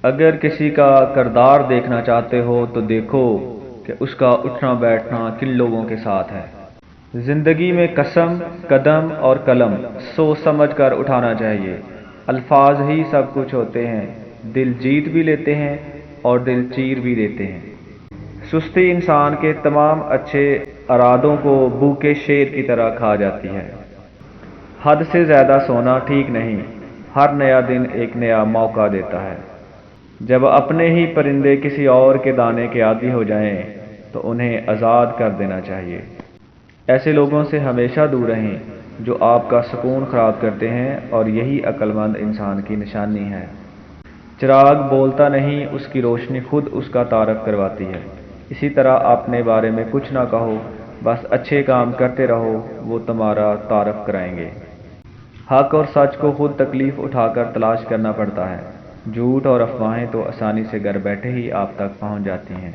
اگر کسی کا کردار دیکھنا چاہتے ہو تو دیکھو کہ اس کا اٹھنا بیٹھنا کن لوگوں کے ساتھ ہے۔ زندگی میں قسم، قدم اور قلم سوچ سمجھ کر اٹھانا چاہیے۔ الفاظ ہی سب کچھ ہوتے ہیں، دل جیت بھی لیتے ہیں اور دل چیر بھی دیتے ہیں۔ سستی انسان کے تمام اچھے ارادوں کو بھوکے شیر کی طرح کھا جاتی ہے۔ حد سے زیادہ سونا ٹھیک نہیں، ہر نیا دن ایک نیا موقع دیتا ہے۔ جب اپنے ہی پرندے کسی اور کے دانے کے عادی ہو جائیں تو انہیں آزاد کر دینا چاہیے۔ ایسے لوگوں سے ہمیشہ دور رہیں جو آپ کا سکون خراب کرتے ہیں، اور یہی عقل مند انسان کی نشانی ہے۔ چراغ بولتا نہیں، اس کی روشنی خود اس کا تعارف کرواتی ہے۔ اسی طرح اپنے بارے میں کچھ نہ کہو، بس اچھے کام کرتے رہو، وہ تمہارا تعارف کرائیں گے۔ حق اور سچ کو خود تکلیف اٹھا کر تلاش کرنا پڑتا ہے، جھوٹ اور افواہیں تو آسانی سے گھر بیٹھے ہی آپ تک پہنچ جاتی ہیں۔